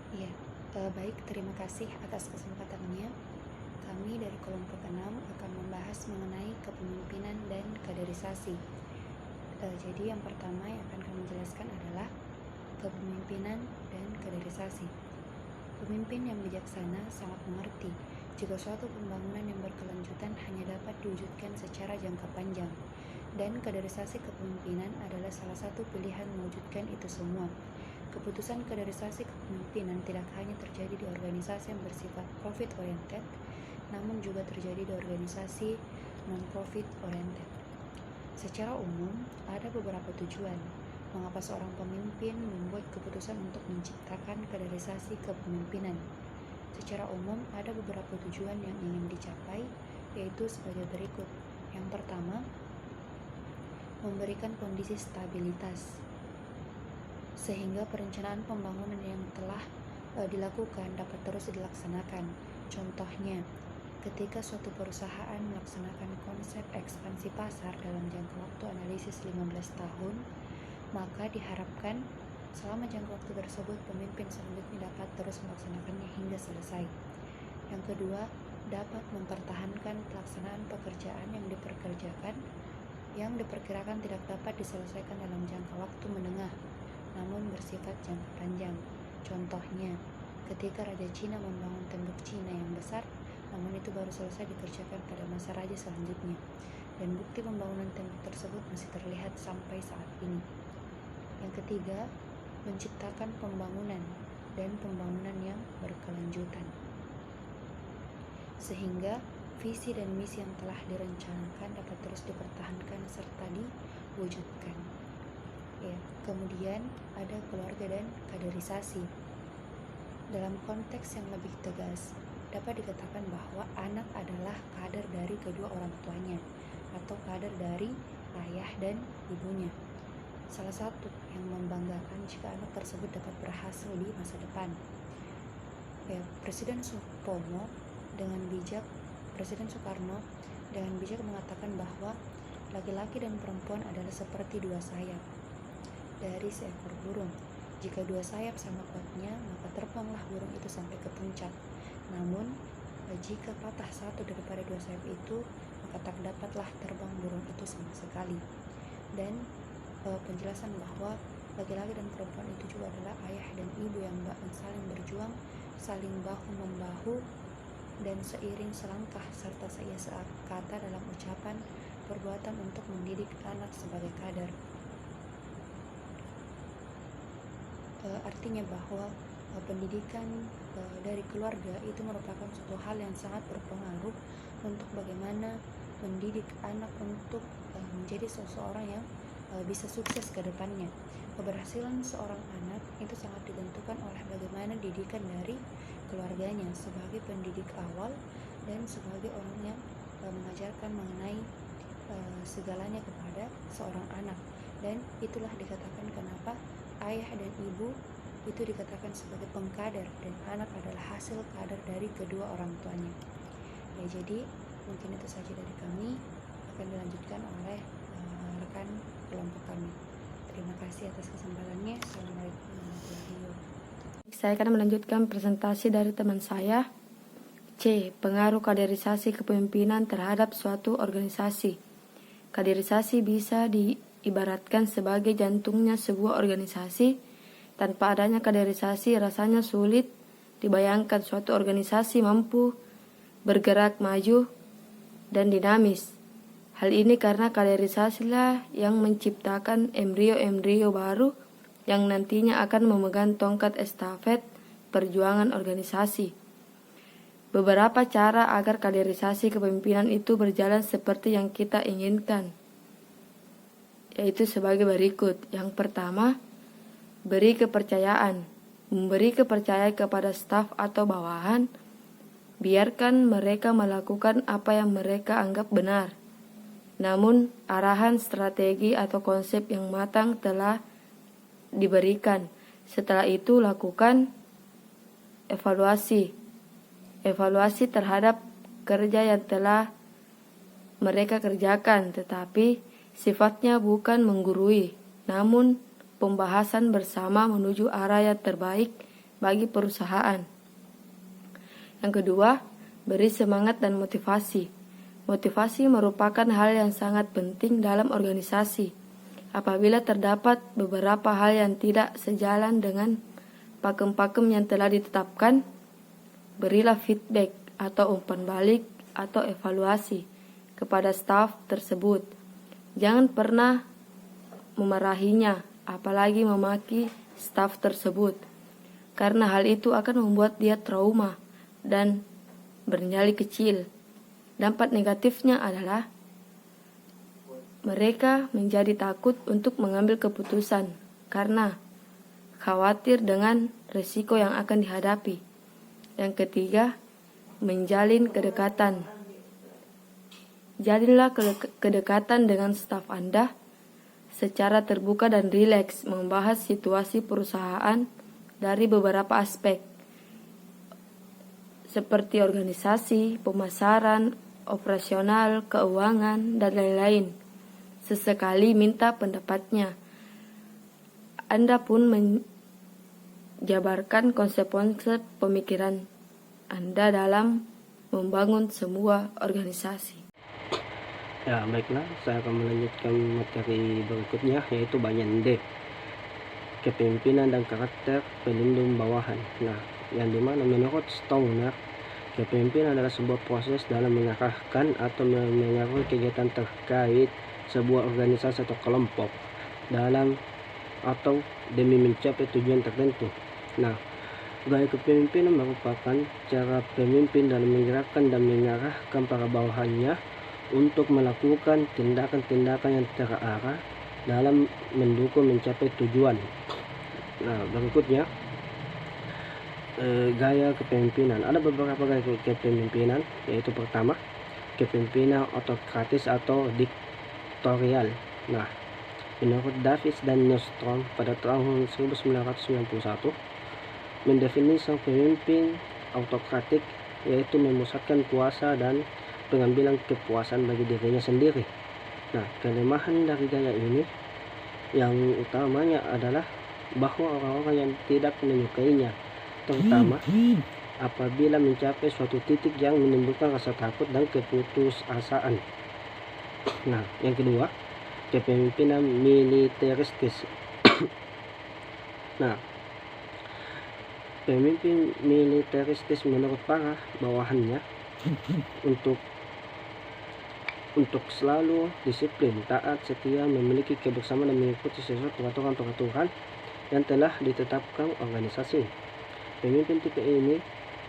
Iya, baik, terima kasih atas kesempatannya. Kami dari kelompok 6 akan membahas mengenai kepemimpinan dan kaderisasi. Jadi yang pertama yang akan kami jelaskan adalah kepemimpinan dan kaderisasi. Pemimpin yang bijaksana sangat mengerti jika suatu pembangunan yang berkelanjutan hanya dapat diwujudkan secara jangka panjang, dan kaderisasi kepemimpinan adalah salah satu pilihan mewujudkan itu semua. Keputusan kaderisasi kepemimpinan tidak hanya terjadi di organisasi yang bersifat profit oriented, namun juga terjadi di organisasi non-profit oriented. Secara umum, ada beberapa tujuan mengapa seorang pemimpin membuat keputusan untuk menciptakan kaderisasi kepemimpinan. Secara umum, ada beberapa tujuan yang ingin dicapai, yaitu sebagai berikut. Yang pertama, memberikan kondisi stabilitas, sehingga perencanaan pembangunan yang telah dilakukan dapat terus dilaksanakan. Contohnya, ketika suatu perusahaan melaksanakan konsep ekspansi pasar dalam jangka waktu analisis 15 tahun, maka diharapkan selama jangka waktu tersebut pemimpin selanjutnya dapat terus melaksanakannya hingga selesai. Yang kedua, dapat mempertahankan pelaksanaan pekerjaan yang diperkirakan tidak dapat diselesaikan dalam jangka waktu menengah, namun bersifat jangka panjang. Contohnya, ketika Raja Cina membangun tembok Cina yang besar, namun itu baru selesai dikerjakan pada masa raja selanjutnya, dan bukti pembangunan tembok tersebut masih terlihat sampai saat ini. Yang ketiga, menciptakan pembangunan dan pembangunan yang berkelanjutan, sehingga visi dan misi yang telah direncanakan dapat terus dipertahankan serta diwujudkan. Ya, kemudian ada keluarga dan kaderisasi. Dalam konteks yang lebih tegas, dapat dikatakan bahwa anak adalah kader dari kedua orang tuanya atau kader dari ayah dan ibunya. Salah satu yang membanggakan jika anak tersebut dapat berhasil di masa depan. Ya, Presiden Soekarno dengan bijak mengatakan bahwa laki-laki dan perempuan adalah seperti dua sayap dari seekor burung. Jika dua sayap sama kuatnya, maka terbanglah burung itu sampai ke puncak. Namun, jika patah satu daripada dua sayap itu, maka tak dapatlah terbang burung itu sama sekali. Dan penjelasan bahwa laki-laki dan perempuan itu juga adalah ayah dan ibu yang saling berjuang, saling bahu-membahu, dan seiring selangkah serta sekata dalam ucapan perbuatan untuk mendidik anak sebagai kader. Artinya bahwa pendidikan dari keluarga itu merupakan suatu hal yang sangat berpengaruh untuk bagaimana mendidik anak untuk menjadi seseorang yang bisa sukses ke depannya. Keberhasilan seorang anak itu sangat ditentukan oleh bagaimana didikan dari keluarganya sebagai pendidik awal dan sebagai orang yang mengajarkan mengenai segalanya kepada seorang anak. Dan itulah dikatakan kenapa ayah dan ibu itu dikatakan sebagai pengkader dan anak adalah hasil kader dari kedua orang tuanya. Ya, jadi mungkin itu saja dari kami, akan dilanjutkan oleh rekan kelompok kami. Terima kasih atas kesempatannya. Assalamualaikum warahmatullahi wabarakatuh. Saya akan melanjutkan presentasi dari teman saya. C. Pengaruh kaderisasi kepemimpinan terhadap suatu organisasi. Kaderisasi bisa diibaratkan sebagai jantungnya sebuah organisasi. Tanpa adanya kaderisasi, rasanya sulit dibayangkan suatu organisasi mampu bergerak maju dan dinamis. Hal ini karena kaderisasilah yang menciptakan embrio-embrio baru yang nantinya akan memegang tongkat estafet perjuangan organisasi. Beberapa cara agar kaderisasi kepemimpinan itu berjalan seperti yang kita inginkan, yaitu sebagai berikut. Yang pertama, beri kepercayaan. Memberi kepercayaan kepada staf atau bawahan, biarkan mereka melakukan apa yang mereka anggap benar. Namun, arahan strategi atau konsep yang matang telah diberikan. Setelah itu, lakukan evaluasi. Evaluasi terhadap kerja yang telah mereka kerjakan, tetapi sifatnya bukan menggurui, namun pembahasan bersama menuju arah yang terbaik bagi perusahaan. Yang kedua, beri semangat dan motivasi. Motivasi merupakan hal yang sangat penting dalam organisasi. Apabila terdapat beberapa hal yang tidak sejalan dengan pakem-pakem yang telah ditetapkan, berilah feedback atau umpan balik atau evaluasi kepada staf tersebut. Jangan pernah memarahinya, apalagi memaki staf tersebut, karena hal itu akan membuat dia trauma dan bernyali kecil. Dampak negatifnya adalah mereka menjadi takut untuk mengambil keputusan karena khawatir dengan risiko yang akan dihadapi. Yang ketiga, menjalin kedekatan. Jalinlah kedekatan dengan staf Anda secara terbuka dan rileks, membahas situasi perusahaan dari beberapa aspek seperti organisasi, pemasaran, operasional, keuangan, dan lain-lain. Sesekali minta pendapatnya. Anda pun menjabarkan konsep-konsep pemikiran Anda dalam membangun sebuah organisasi. Ya, baiklah, saya akan melanjutkan materi berikutnya, yaitu bagian D, kepemimpinan dan karakter pelindung bawahan. Nah, yang dimana menurut Stoner, kepemimpinan adalah sebuah proses dalam mengarahkan atau mengatur kegiatan terkait sebuah organisasi atau kelompok dalam atau demi mencapai tujuan tertentu. Nah, gaya kepemimpinan merupakan cara pemimpin dalam menggerakkan dan mengarahkan para bawahannya untuk melakukan tindakan-tindakan yang terarah dalam mendukung mencapai tujuan. Nah, berikutnya gaya kepemimpinan. Ada beberapa gaya kepemimpinan, yaitu pertama, kepemimpinan autokratis atau diktatorial. Nah, menurut Davis dan Nystrom pada tahun 1991, mendefinisikan pemimpin autokratik yaitu memusatkan kuasa dan pengambilan kekuasaan bagi dirinya sendiri. Nah, kelemahan dari gaya ini yang utamanya adalah bahwa orang-orang yang tidak menyukainya, terutama apabila mencapai suatu titik yang menimbulkan rasa takut dan keputusasaan. Nah, yang kedua, kepemimpinan militeristis. Nah, pemimpin militeristis menurut para bawahannya untuk selalu disiplin, taat, setia, memiliki kebersamaan dan mengikuti sesuai peraturan-peraturan yang telah ditetapkan organisasi. Pemimpin tipe ini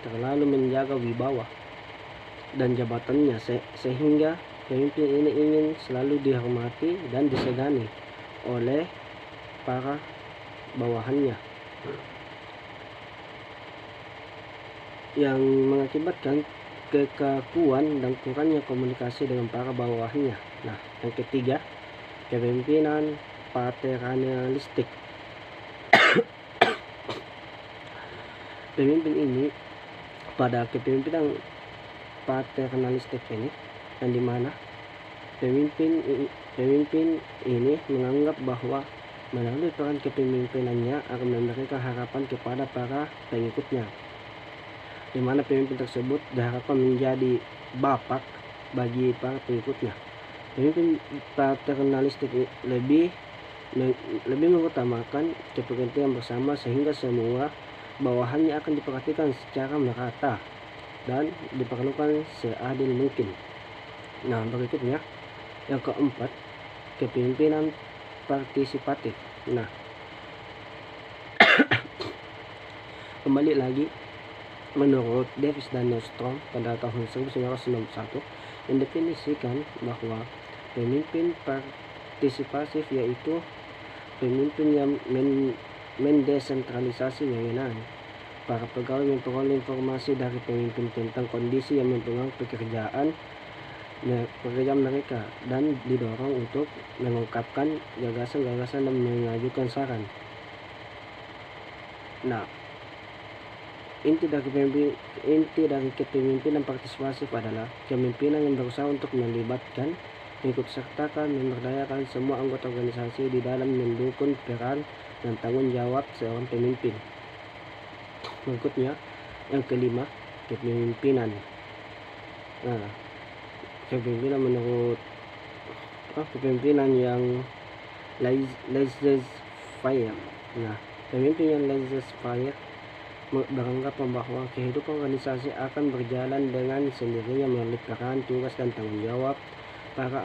terlalu menjaga wibawa dan jabatannya sehingga pemimpin ini ingin selalu dihormati dan disegani oleh para bawahannya, yang mengakibatkan kekakuan dan kurangnya komunikasi dengan para bawahannya. Nah, yang ketiga, kepemimpinan paternalistik. Pemimpin ini, pada kepemimpinan paternalistik ini, yang dimana pemimpin ini menganggap bahwa melalui peran kepemimpinannya akan memberikan harapan kepada para pengikutnya, di mana pemimpin tersebut diharapkan menjadi bapak bagi para pengikutnya. Pemimpin paternalistik lebih mengutamakan kepentingan bersama sehingga semua bawahannya akan diperhatikan secara merata dan diperlukan seadil mungkin. Nah, berikutnya yang keempat, kepemimpinan partisipatif. Nah, kembali lagi menurut Davis dan Nystrom pada tahun 1991 mendefinisikan bahwa pemimpin partisipatif yaitu pemimpin yang mendesentralisasi wewenang. Para pegawai memperoleh informasi dari pemimpin tentang kondisi yang mempengaruhi pekerjaan mereka dan didorong untuk mengungkapkan gagasan-gagasan dan mengajukan saran. Nah, inti dari kepemimpinan partisipatif adalah kepemimpinan yang berusaha untuk melibatkan, mengikutsertakan, memberdayakan semua anggota organisasi di dalam mendukung peran dan tanggung jawab seorang pemimpin. Berikutnya, yang kelima, kepemimpinan. Nah, kepemimpinan menurut kepemimpinan yang laissez-faire. Nah, pemimpin yang laissez-faire beranggapan bahwa kehidupan organisasi akan berjalan dengan sendirinya melalui peran, tugas, dan tanggung jawab para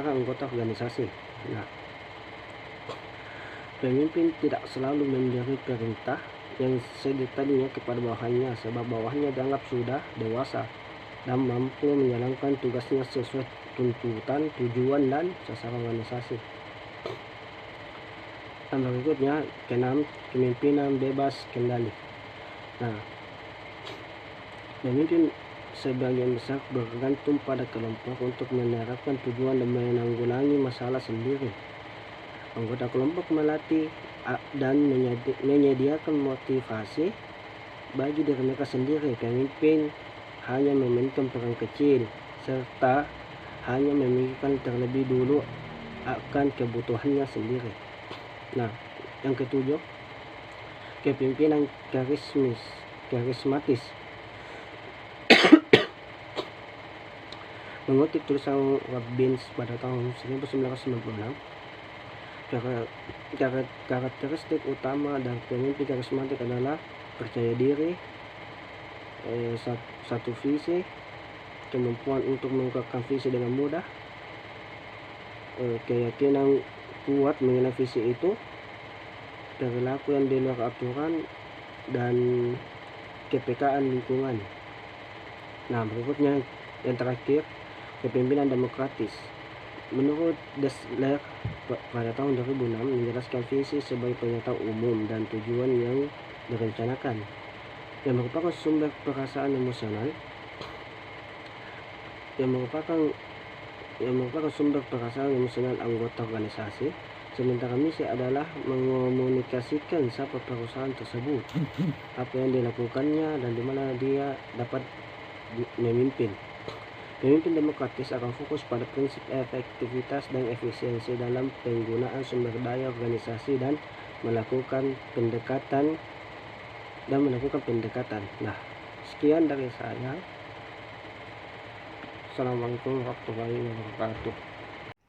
anggota organisasi. Nah, pemimpin tidak selalu memberi perintah yang sedetailnya kepada bawahannya, sebab bawahannya dianggap sudah dewasa dan mampu menjalankan tugasnya sesuai tuntutan, tujuan, dan sasaran organisasi. Dan berikutnya, keenam, kepemimpinan bebas kendali. Nah, pemimpin sebagian besar bergantung pada kelompok untuk menerapkan tujuan dan menanggulangi masalah sendiri. Anggota kelompok melatih dan menyediakan motivasi bagi diri mereka sendiri. Pemimpin hanya memainkan peran kecil serta hanya memikirkan terlebih dulu akan kebutuhannya sendiri. Nah, yang ketujuh, kepemimpinan karismatis. Mengutip tulisan Robbins pada tahun 1996, karakteristik utama dari pemimpin karismatik adalah percaya diri, satu visi, kemampuan untuk mengungkapkan visi dengan mudah, keyakinan kuat mengenai visi itu, perilaku yang di luar aturan, dan kepekaan lingkungan. Nah, berikutnya yang terakhir, kepemimpinan demokratis. Menurut Dessler pada tahun 2006 menjelaskan visi sebagai pernyataan umum dan tujuan yang direncanakan yang merupakan sumber perasaan emosional anggota organisasi, sementara misi adalah mengomunikasikan siapa perusahaan tersebut, apa yang dilakukannya, dan di mana dia dapat memimpin. Pemimpin demokratis akan fokus pada prinsip efektivitas dan efisiensi dalam penggunaan sumber daya organisasi dan melakukan pendekatan. Nah, sekian dari saya. Assalamualaikum warahmatullahi wabarakatuh.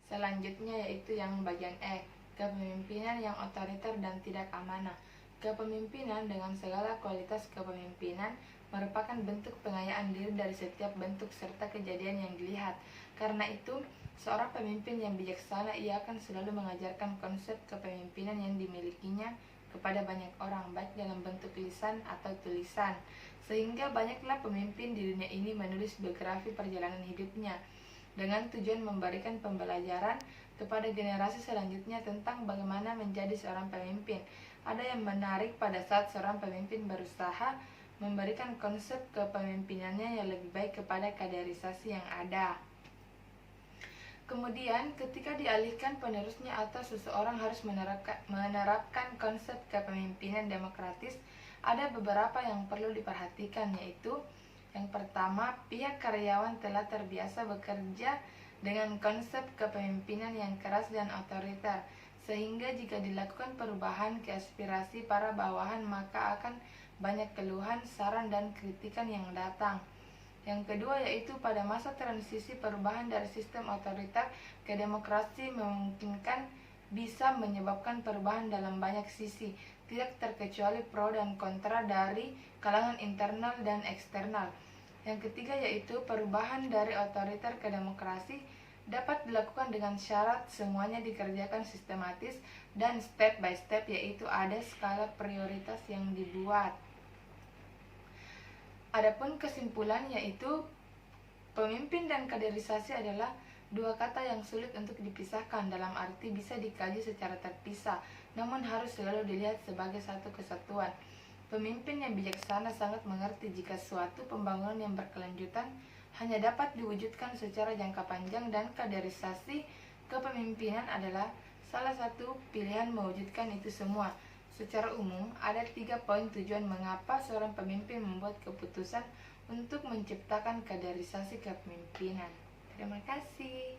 Selanjutnya yaitu yang bagian E, kepemimpinan yang otoriter dan tidak amanah. Kepemimpinan dengan segala kualitas kepemimpinan merupakan bentuk pengayaan diri dari setiap bentuk serta kejadian yang dilihat. Karena itu, seorang pemimpin yang bijaksana ia akan selalu mengajarkan konsep kepemimpinan yang dimilikinya kepada banyak orang, baik dalam bentuk lisan atau tulisan, sehingga banyaklah pemimpin di dunia ini menulis biografi perjalanan hidupnya dengan tujuan memberikan pembelajaran kepada generasi selanjutnya tentang bagaimana menjadi seorang pemimpin. Ada yang menarik pada saat seorang pemimpin berusaha memberikan konsep kepemimpinannya yang lebih baik kepada kaderisasi yang ada. Kemudian, ketika dialihkan penerusnya atau seseorang harus menerapkan konsep kepemimpinan demokratis, ada beberapa yang perlu diperhatikan, yaitu yang pertama, pihak karyawan telah terbiasa bekerja dengan konsep kepemimpinan yang keras dan otoriter, sehingga jika dilakukan perubahan ke aspirasi para bawahan maka akan banyak keluhan, saran, dan kritikan yang datang. Yang kedua yaitu pada masa transisi perubahan dari sistem otoriter ke demokrasi memungkinkan bisa menyebabkan perubahan dalam banyak sisi, tidak terkecuali pro dan kontra dari kalangan internal dan eksternal. Yang ketiga yaitu perubahan dari otoriter ke demokrasi dapat dilakukan dengan syarat semuanya dikerjakan sistematis dan step by step, yaitu ada skala prioritas yang dibuat. Adapun kesimpulan yaitu pemimpin dan kaderisasi adalah dua kata yang sulit untuk dipisahkan, dalam arti bisa dikaji secara terpisah, namun harus selalu dilihat sebagai satu kesatuan. Pemimpin yang bijaksana sangat mengerti jika suatu pembangunan yang berkelanjutan hanya dapat diwujudkan secara jangka panjang, dan kaderisasi kepemimpinan adalah salah satu pilihan mewujudkan itu semua. Secara umum, ada 3 poin tujuan mengapa seorang pemimpin membuat keputusan untuk menciptakan kaderisasi kepemimpinan. Terima kasih.